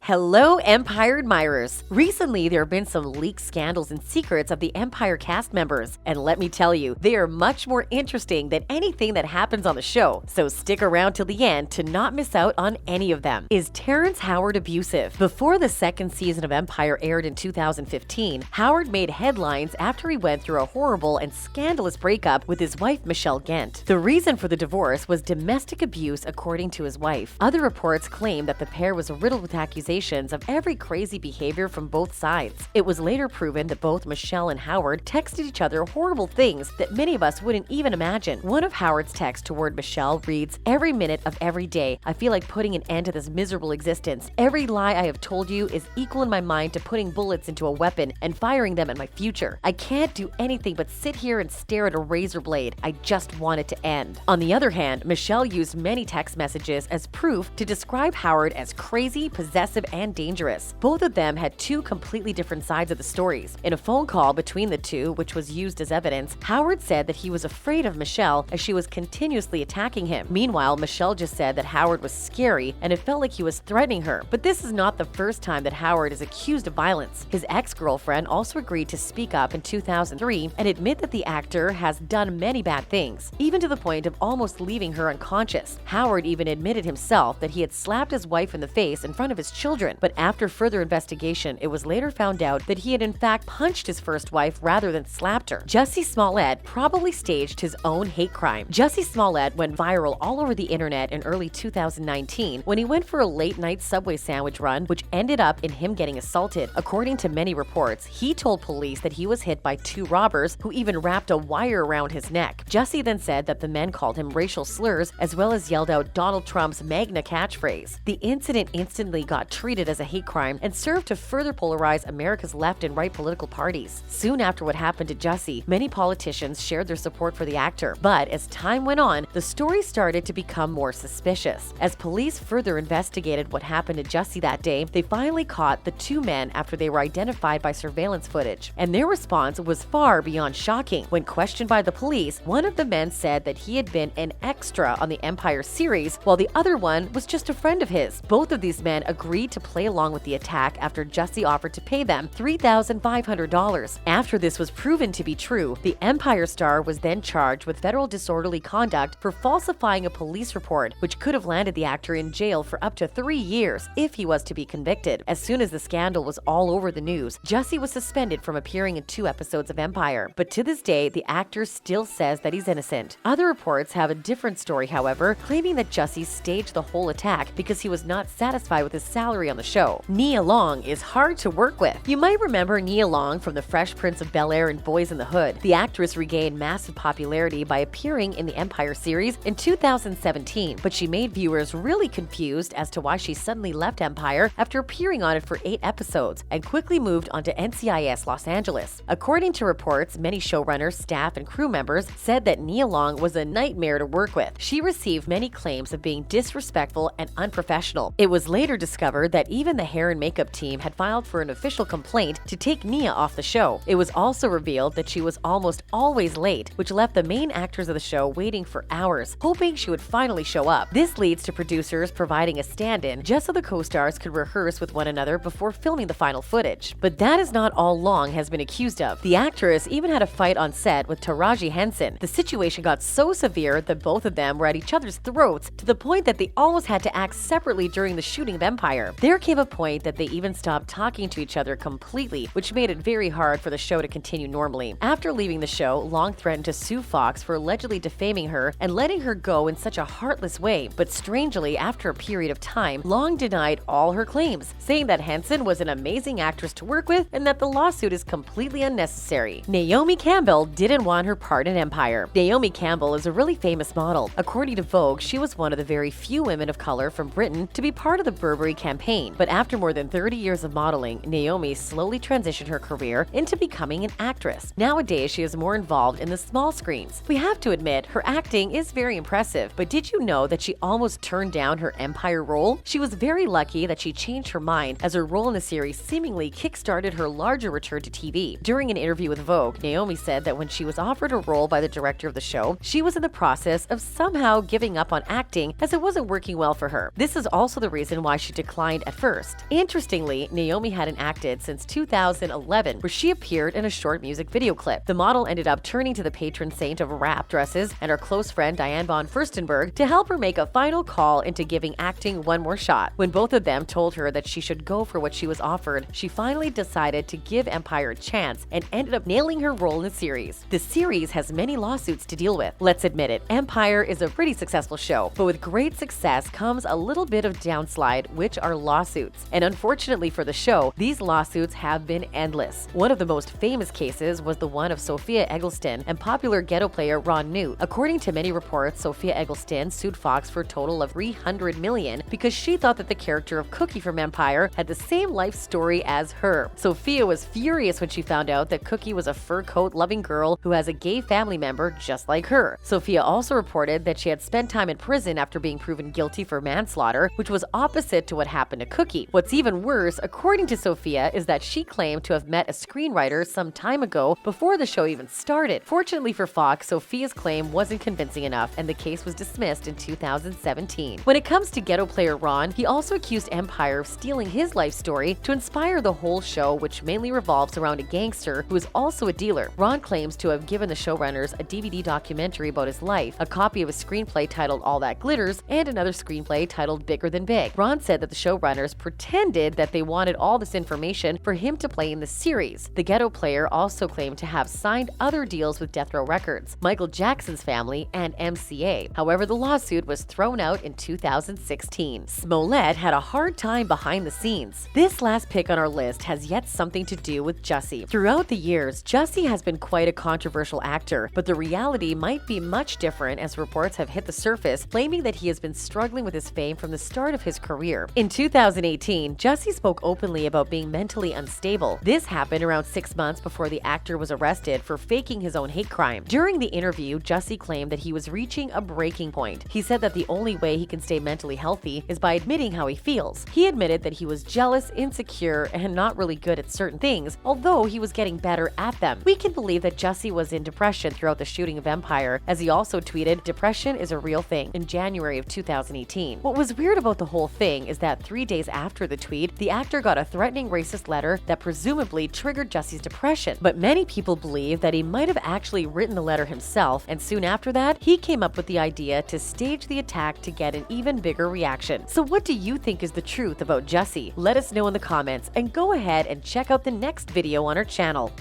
Hello, Empire admirers! Recently, there have been some leaked scandals and secrets of the Empire cast members, and let me tell you, they are much more interesting than anything that happens on the show, so stick around till the end to not miss out on any of them. Is Terrence Howard abusive? Before the second season of Empire aired in 2015, Howard made headlines after he went through a horrible and scandalous breakup with his wife Michelle Gent. The reason for the divorce was domestic abuse, according to his wife. Other reports claim that the pair was riddled with accusations of every crazy behavior from both sides. It was later proven that both Michelle and Howard texted each other horrible things that many of us wouldn't even imagine. One of Howard's texts toward Michelle reads, "Every minute of every day, I feel like putting an end to this miserable existence. Every lie I have told you is equal in my mind to putting bullets into a weapon and firing them at my future. I can't do anything but sit here and stare at a razor blade. I just want it to end." On the other hand, Michelle used many text messages as proof to describe Howard as crazy, possessive, and dangerous. Both of them had two completely different sides of the stories. In a phone call between the two, which was used as evidence, Howard said that he was afraid of Michelle as she was continuously attacking him. Meanwhile, Michelle just said that Howard was scary and it felt like he was threatening her. But this is not the first time that Howard is accused of violence. His ex-girlfriend also agreed to speak up in 2003 and admit that the actor has done many bad things, even to the point of almost leaving her unconscious. Howard even admitted himself that he had slapped his wife in the face in front of his children. But after further investigation, it was later found out that he had in fact punched his first wife rather than slapped her. Jussie Smollett probably staged his own hate crime. Jussie Smollett went viral all over the internet in early 2019 when he went for a late-night Subway sandwich run, which ended up in him getting assaulted. According to many reports, he told police that he was hit by two robbers who even wrapped a wire around his neck. Jussie then said that the men called him racial slurs as well as yelled out Donald Trump's MAGA catchphrase. The incident instantly got treated as a hate crime and served to further polarize America's left and right political parties. Soon after what happened to Jussie, many politicians shared their support for the actor. But as time went on, the story started to become more suspicious. As police further investigated what happened to Jussie that day, they finally caught the two men after they were identified by surveillance footage. And their response was far beyond shocking. When questioned by the police, one of the men said that he had been an extra on the Empire series, while the other one was just a friend of his. Both of these men agreed to play along with the attack after Jussie offered to pay them $3,500. After this was proven to be true, the Empire star was then charged with federal disorderly conduct for falsifying a police report, which could have landed the actor in jail for up to 3 years if he was to be convicted. As soon as the scandal was all over the news, Jussie was suspended from appearing in 2 episodes of Empire. But to this day, the actor still says that he's innocent. Other reports have a different story, however, claiming that Jussie staged the whole attack because he was not satisfied with his salary on the show. Nia Long is hard to work with. You might remember Nia Long from The Fresh Prince of Bel-Air and Boys in the Hood. The actress regained massive popularity by appearing in the Empire series in 2017, but she made viewers really confused as to why she suddenly left Empire after appearing on it for 8 episodes and quickly moved on to NCIS Los Angeles. According to reports, many showrunners, staff, and crew members said that Nia Long was a nightmare to work with. She received many claims of being disrespectful and unprofessional. It was later discovered that even the hair and makeup team had filed for an official complaint to take Nia off the show. It was also revealed that she was almost always late, which left the main actors of the show waiting for hours, hoping she would finally show up. This leads to producers providing a stand-in just so the co-stars could rehearse with one another before filming the final footage. But that is not all Long has been accused of. The actress even had a fight on set with Taraji Henson. The situation got so severe that both of them were at each other's throats to the point that they almost had to act separately during the shooting of Empire. There came a point that they even stopped talking to each other completely, which made it very hard for the show to continue normally. After leaving the show, Long threatened to sue Fox for allegedly defaming her and letting her go in such a heartless way. But strangely, after a period of time, Long denied all her claims, saying that Henson was an amazing actress to work with and that the lawsuit is completely unnecessary. Naomi Campbell didn't want her part in Empire. Naomi Campbell is a really famous model. According to Vogue, she was one of the very few women of color from Britain to be part of the Burberry campaign. But after more than 30 years of modeling, Naomi slowly transitioned her career into becoming an actress. Nowadays, she is more involved in the small screens. We have to admit, her acting is very impressive, but did you know that she almost turned down her Empire role? She was very lucky that she changed her mind, as her role in the series seemingly kickstarted her larger return to TV. During an interview with Vogue, Naomi said that when she was offered a role by the director of the show, she was in the process of somehow giving up on acting as it wasn't working well for her. This is also the reason why she declined mind at first. Interestingly, Naomi hadn't acted since 2011, where she appeared in a short music video clip. The model ended up turning to the patron saint of wrap dresses and her close friend Diane von Furstenberg to help her make a final call into giving acting one more shot. When both of them told her that she should go for what she was offered, she finally decided to give Empire a chance and ended up nailing her role in the series. The series has many lawsuits to deal with. Let's admit it, Empire is a pretty successful show, but with great success comes a little bit of downslide, which are lawsuits. And unfortunately for the show, these lawsuits have been endless. One of the most famous cases was the one of Sophia Eggleston and popular ghetto player Ron Newt. According to many reports, Sophia Eggleston sued Fox for a total of $300 million because she thought that the character of Cookie from Empire had the same life story as her. Sophia was furious when she found out that Cookie was a fur coat loving girl who has a gay family member just like her. Sophia also reported that she had spent time in prison after being proven guilty for manslaughter, which was opposite to what happened to Cookie. What's even worse, according to Sophia, is that she claimed to have met a screenwriter some time ago before the show even started. Fortunately for Fox, Sophia's claim wasn't convincing enough and the case was dismissed in 2017. When it comes to ghetto player Ron, he also accused Empire of stealing his life story to inspire the whole show, which mainly revolves around a gangster who is also a dealer. Ron claims to have given the showrunners a DVD documentary about his life, a copy of a screenplay titled All That Glitters, and another screenplay titled Bigger Than Big. Ron said that the showrunners pretended that they wanted all this information for him to play in the series. The ghetto player also claimed to have signed other deals with Death Row Records, Michael Jackson's family, and MCA. However, the lawsuit was thrown out in 2016. Smollett had a hard time behind the scenes. This last pick on our list has yet something to do with Jussie. Throughout the years, Jussie has been quite a controversial actor, but the reality might be much different as reports have hit the surface claiming that he has been struggling with his fame from the start of his career. In 2018, Jussie spoke openly about being mentally unstable. This happened around 6 months before the actor was arrested for faking his own hate crime. During the interview, Jussie claimed that he was reaching a breaking point. He said that the only way he can stay mentally healthy is by admitting how he feels. He admitted that he was jealous, insecure, and not really good at certain things, although he was getting better at them. We can believe that Jussie was in depression throughout the shooting of Empire, as he also tweeted, "Depression is a real thing," in January of 2018. What was weird about the whole thing is that 3 days after the tweet, the actor got a threatening racist letter that presumably triggered Jussie's depression. But many people believe that he might have actually written the letter himself, and soon after that, he came up with the idea to stage the attack to get an even bigger reaction. So what do you think is the truth about Jussie? Let us know in the comments, and go ahead and check out the next video on our channel.